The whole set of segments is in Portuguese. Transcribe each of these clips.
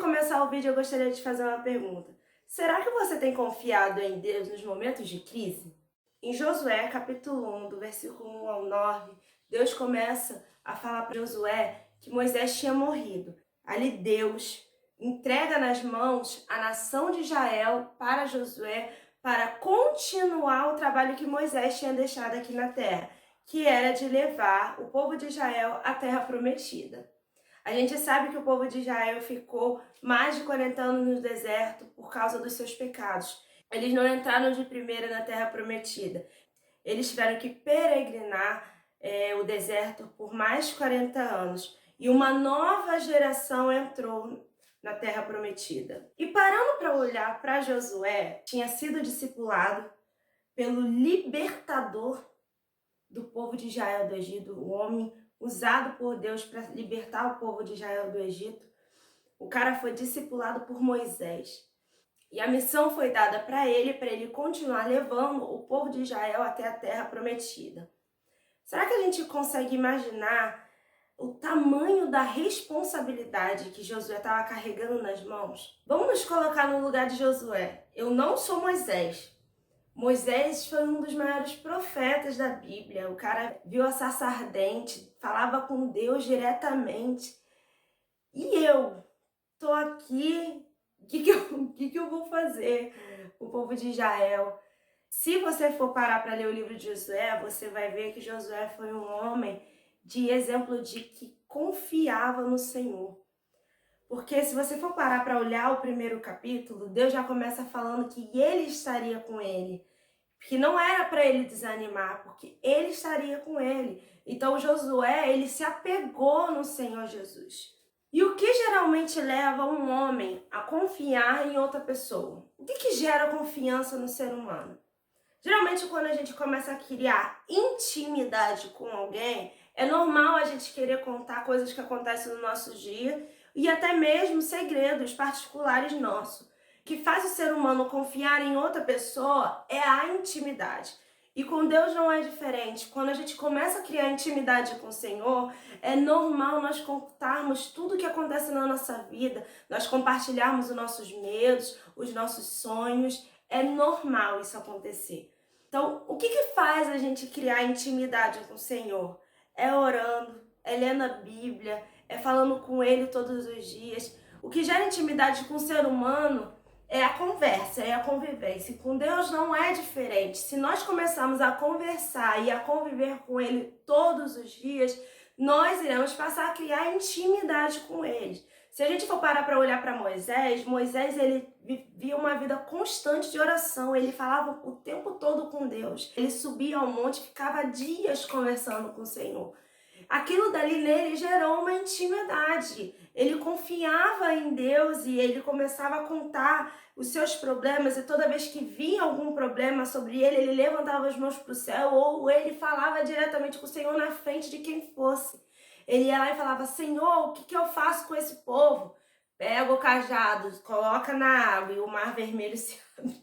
começar o vídeo, eu gostaria de fazer uma pergunta. Será que você tem confiado em Deus nos momentos de crise? Em Josué, capítulo 1, do versículo 1 ao 9, Deus começa a falar para Josué que Moisés tinha morrido. Ali Deus entrega nas mãos a nação de Israel para Josué para continuar o trabalho que Moisés tinha deixado aqui na terra, que era de levar o povo de Israel à terra prometida. A gente sabe que o povo de Israel ficou mais de 40 anos no deserto por causa dos seus pecados. Eles não entraram de primeira na terra prometida. Eles tiveram que peregrinar o deserto por mais de 40 anos. E uma nova geração entrou na terra prometida. E parando para olhar para Josué, tinha sido discipulado pelo libertador do povo de Israel do Egito, o homem usado por Deus para libertar o povo de Israel do Egito. O cara foi discipulado por Moisés. E a missão foi dada para ele continuar levando o povo de Israel até a terra prometida. Será que a gente consegue imaginar o tamanho da responsabilidade que Josué estava carregando nas mãos? Vamos nos colocar no lugar de Josué. Eu não sou Moisés. Moisés foi um dos maiores profetas da Bíblia. O cara viu a sarça ardente, falava com Deus diretamente. E eu tô aqui, o que eu vou fazer com o povo de Israel? Se você for parar para ler o livro de Josué, você vai ver que Josué foi um homem de exemplo de que confiava no Senhor. Porque se você for parar para olhar o primeiro capítulo, Deus já começa falando que ele estaria com ele. Que não era para ele desanimar, porque ele estaria com ele. Então Josué, ele se apegou no Senhor Jesus. E o que geralmente leva um homem a confiar em outra pessoa? O que gera confiança no ser humano? Geralmente quando a gente começa a criar intimidade com alguém, é normal a gente querer contar coisas que acontecem no nosso dia e até mesmo segredos particulares nossos. O que faz o ser humano confiar em outra pessoa é a intimidade. E com Deus não é diferente. Quando a gente começa a criar intimidade com o Senhor, é normal nós contarmos tudo o que acontece na nossa vida, nós compartilharmos os nossos medos, os nossos sonhos. É normal isso acontecer. Então, o que faz a gente criar intimidade com o Senhor? É orando, é lendo a Bíblia, é falando com Ele todos os dias. O que gera intimidade com o ser humano é a conversa, é a convivência. E com Deus não é diferente. Se nós começarmos a conversar e a conviver com Ele todos os dias, nós iremos passar a criar intimidade com Ele. Se a gente for parar para olhar para Moisés ele vivia uma vida constante de oração, ele falava o tempo todo com Deus. Ele subia ao monte, ficava dias conversando com o Senhor. Aquilo dali nele gerou uma intimidade. Ele confiava em Deus e ele começava a contar os seus problemas, e toda vez que vinha algum problema sobre ele, ele levantava as mãos para o céu ou ele falava diretamente com o Senhor na frente de quem fosse. Ele ia lá e falava: Senhor, o que eu faço com esse povo? Pega o cajado, coloca na água e o mar vermelho se abre.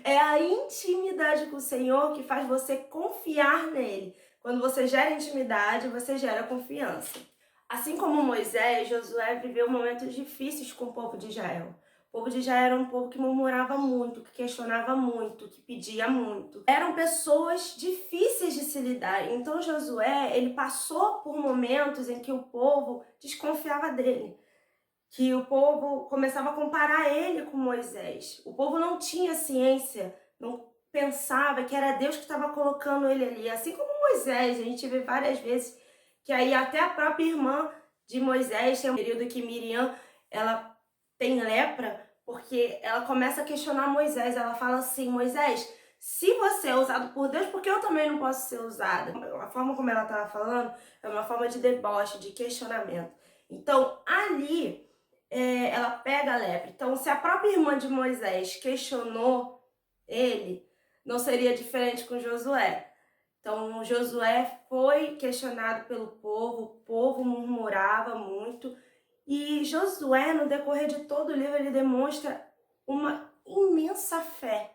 É a intimidade com o Senhor que faz você confiar nele. Quando você gera intimidade, você gera confiança. Assim como Moisés, Josué viveu momentos difíceis com o povo de Israel. O povo de Israel era um povo que murmurava muito, que questionava muito, que pedia muito. Eram pessoas difíceis de se lidar. Então Josué, ele passou por momentos em que o povo desconfiava dele. Que o povo começava a comparar ele com Moisés. O povo não tinha ciência, não pensava que era Deus que estava colocando ele ali. Assim como Moisés, a gente vê várias vezes que aí até a própria irmã de Moisés, tem um período que Miriam, ela tem lepra, porque ela começa a questionar Moisés. Ela fala assim: Moisés, se você é usado por Deus, por que eu também não posso ser usada? A forma como ela estava falando é uma forma de deboche, de questionamento. Então, ali, ela pega a lepra. Então, se a própria irmã de Moisés questionou ele, não seria diferente com Josué. Então, Josué foi questionado pelo povo, o povo murmurava muito. E Josué, no decorrer de todo o livro, ele demonstra uma imensa fé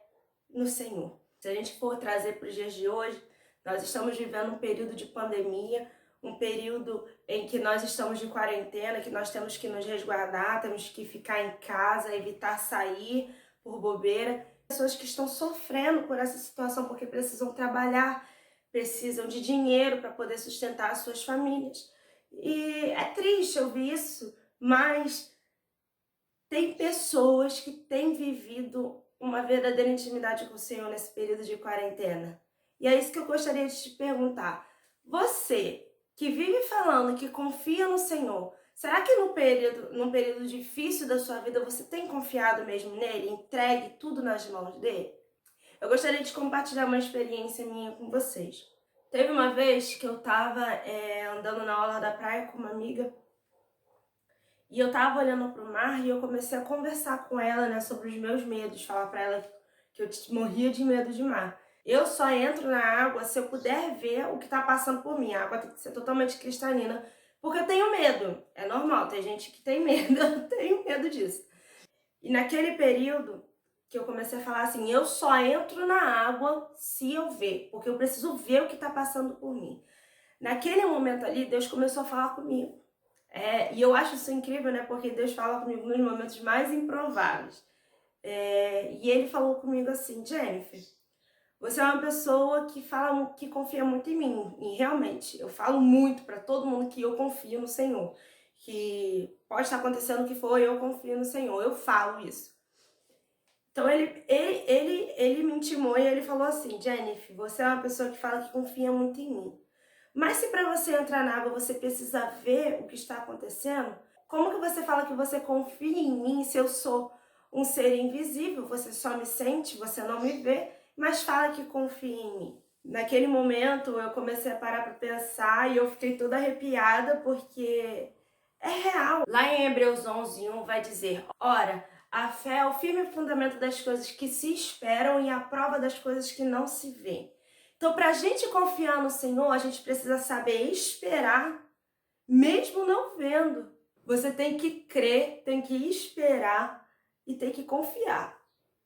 no Senhor. Se a gente for trazer para os dias de hoje, nós estamos vivendo um período de pandemia, um período em que nós estamos de quarentena, que nós temos que nos resguardar, temos que ficar em casa, evitar sair por bobeira. Pessoas que estão sofrendo por essa situação porque precisam trabalhar, precisam de dinheiro para poder sustentar as suas famílias. E é triste ouvir isso, mas tem pessoas que têm vivido uma verdadeira intimidade com o Senhor nesse período de quarentena. E é isso que eu gostaria de te perguntar. Você que vive falando que confia no Senhor, será que num período difícil da sua vida você tem confiado mesmo nele, entregue tudo nas mãos dele? Eu gostaria de compartilhar uma experiência minha com vocês. Teve uma vez que eu estava andando na orla da praia com uma amiga e eu estava olhando para o mar e eu comecei a conversar com ela, né, sobre os meus medos, falar para ela que eu morria de medo de mar. Eu só entro na água se eu puder ver o que está passando por mim. A água tem que ser totalmente cristalina, porque eu tenho medo. É normal, tem gente que tem medo, eu tenho medo disso. E naquele período que eu comecei a falar assim, eu só entro na água se eu ver, porque eu preciso ver o que está passando por mim. Naquele momento ali, Deus começou a falar comigo. E eu acho isso incrível, né? Porque Deus fala comigo nos momentos mais improváveis. E ele falou comigo assim, Jennifer, você é uma pessoa que confia muito em mim. E realmente, eu falo muito para todo mundo que eu confio no Senhor. Que pode estar acontecendo o que for, eu confio no Senhor. Eu falo isso. Então ele me intimou e ele falou assim, Jennifer, você é uma pessoa que fala que confia muito em mim. Mas se para você entrar na água você precisa ver o que está acontecendo, como que você fala que você confia em mim se eu sou um ser invisível? Você só me sente, você não me vê, mas fala que confia em mim. Naquele momento eu comecei a parar para pensar e eu fiquei toda arrepiada porque é real. Lá em Hebreus 11:1 vai dizer, ora, a fé é o firme fundamento das coisas que se esperam e a prova das coisas que não se veem. Então, para a gente confiar no Senhor, a gente precisa saber esperar, mesmo não vendo. Você tem que crer, tem que esperar e tem que confiar,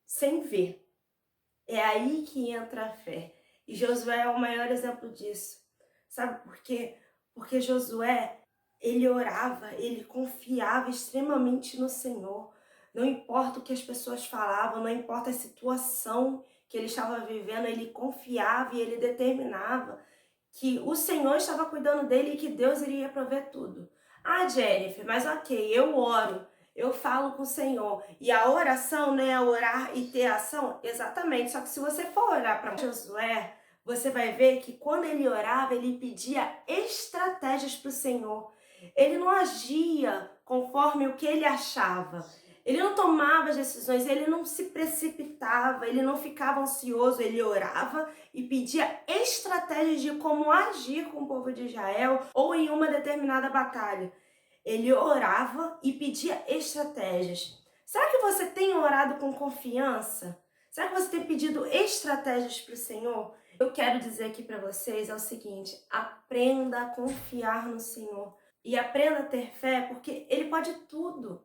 sem ver. É aí que entra a fé. E Josué é o maior exemplo disso. Sabe por quê? Porque Josué, ele orava, ele confiava extremamente no Senhor. Não importa o que as pessoas falavam, não importa a situação que ele estava vivendo, ele confiava e ele determinava que o Senhor estava cuidando dele e que Deus iria prover tudo. Ah, Jennifer, mas ok, eu oro, eu falo com o Senhor. E a oração, né, orar e ter ação, exatamente. Só que se você for olhar para Josué, você vai ver que quando ele orava, ele pedia estratégias para o Senhor. Ele não agia conforme o que ele achava. Ele não tomava as decisões, ele não se precipitava, ele não ficava ansioso, ele orava e pedia estratégias de como agir com o povo de Israel ou em uma determinada batalha. Ele orava e pedia estratégias. Será que você tem orado com confiança? Será que você tem pedido estratégias para o Senhor? Eu quero dizer aqui para vocês é o seguinte, aprenda a confiar no Senhor e aprenda a ter fé porque Ele pode tudo.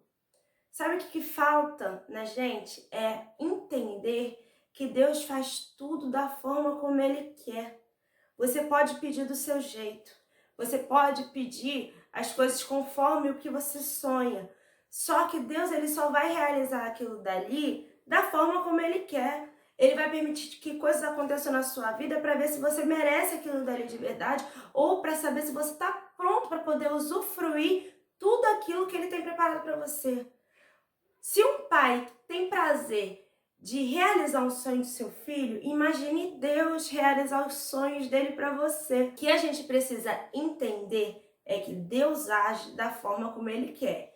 Sabe o que falta na gente? É entender que Deus faz tudo da forma como Ele quer. Você pode pedir do seu jeito. Você pode pedir as coisas conforme o que você sonha. Só que Deus, Ele só vai realizar aquilo dali da forma como Ele quer. Ele vai permitir que coisas aconteçam na sua vida para ver se você merece aquilo dali de verdade ou para saber se você está pronto para poder usufruir tudo aquilo que Ele tem preparado para você. Se um pai tem prazer de realizar um sonho do seu filho, imagine Deus realizar os sonhos dele para você. O que a gente precisa entender é que Deus age da forma como Ele quer.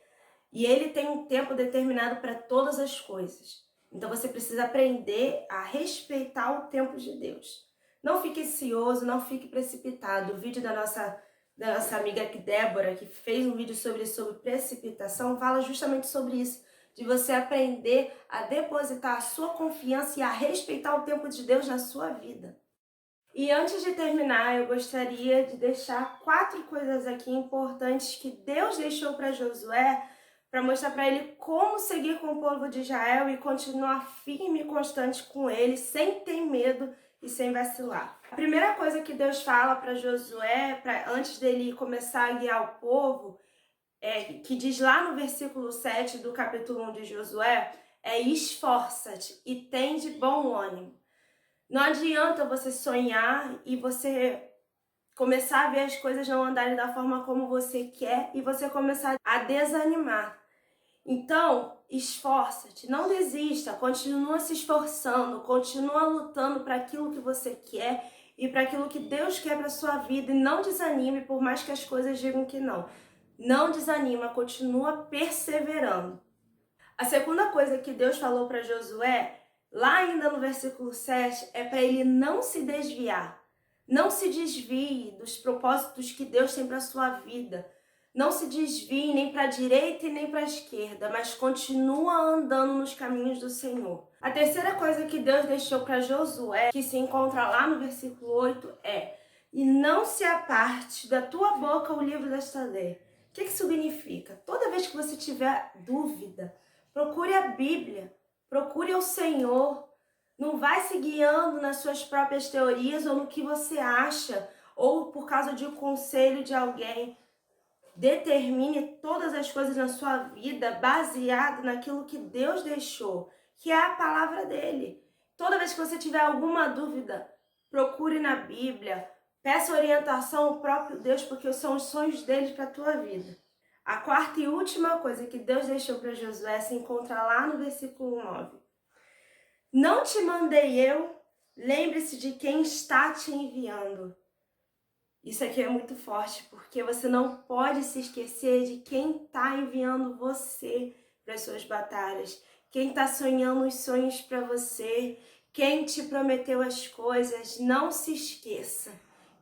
E Ele tem um tempo determinado para todas as coisas. Então você precisa aprender a respeitar o tempo de Deus. Não fique ansioso, não fique precipitado. O vídeo da nossa amiga aqui, Débora, que fez um vídeo sobre precipitação, fala justamente sobre isso. De você aprender a depositar a sua confiança e a respeitar o tempo de Deus na sua vida. E antes de terminar, eu gostaria de deixar 4 coisas aqui importantes que Deus deixou para Josué, para mostrar para ele como seguir com o povo de Israel e continuar firme e constante com ele, sem ter medo e sem vacilar. A primeira coisa que Deus fala para Josué, antes dele começar a guiar o povo, que diz lá no versículo 7 do capítulo 1 de Josué, esforça-te e tem de bom ânimo. Não adianta você sonhar e você começar a ver as coisas não andarem da forma como você quer e você começar a desanimar. Então, esforça-te, não desista, continua se esforçando, continua lutando para aquilo que você quer e para aquilo que Deus quer para sua vida, e não desanime por mais que as coisas digam que não. Não desanima, continua perseverando. A segunda coisa que Deus falou para Josué, lá ainda no versículo 7, é para ele não se desviar. Não se desvie dos propósitos que Deus tem para a sua vida. Não se desvie nem para a direita e nem para a esquerda, mas continua andando nos caminhos do Senhor. A terceira coisa que Deus deixou para Josué, que se encontra lá no versículo 8, e não se aparte da tua boca o livro desta lei. O que significa? Toda vez que você tiver dúvida, procure a Bíblia, procure o Senhor. Não vai se guiando nas suas próprias teorias ou no que você acha, ou por causa de um conselho de alguém. Determine todas as coisas na sua vida baseado naquilo que Deus deixou, que é a palavra dele. Toda vez que você tiver alguma dúvida, procure na Bíblia, peça orientação ao próprio Deus, porque são os sonhos dele para a tua vida. A quarta e última coisa que Deus deixou para Josué se encontra lá no versículo 9. Não te mandei eu, lembre-se de quem está te enviando. Isso aqui é muito forte, porque você não pode se esquecer de quem está enviando você para as suas batalhas, quem está sonhando os sonhos para você, quem te prometeu as coisas. Não se esqueça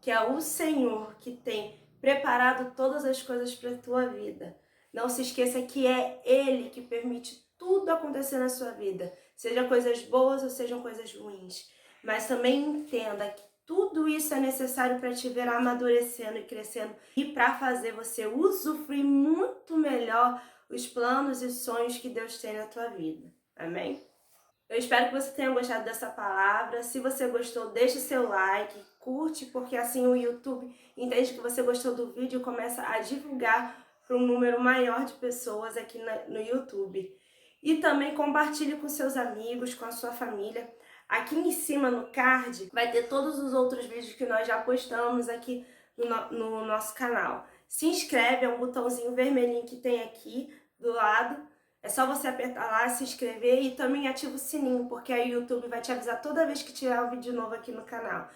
que é o Senhor que tem preparado todas as coisas para a tua vida. Não se esqueça que é Ele que permite tudo acontecer na sua vida, seja coisas boas ou sejam coisas ruins. Mas também entenda que tudo isso é necessário para te ver amadurecendo e crescendo e para fazer você usufruir muito melhor os planos e sonhos que Deus tem na tua vida. Amém? Eu espero que você tenha gostado dessa palavra. Se você gostou, deixe seu like, curte, porque assim o YouTube entende que você gostou do vídeo e começa a divulgar para um número maior de pessoas aqui no YouTube. E também compartilhe com seus amigos, com a sua família. Aqui em cima no card vai ter todos os outros vídeos que nós já postamos aqui no nosso canal. Se inscreve, é um botãozinho vermelhinho que tem aqui do lado. É só você apertar lá, se inscrever e também ativa o sininho, porque aí o YouTube vai te avisar toda vez que tiver um vídeo novo aqui no canal.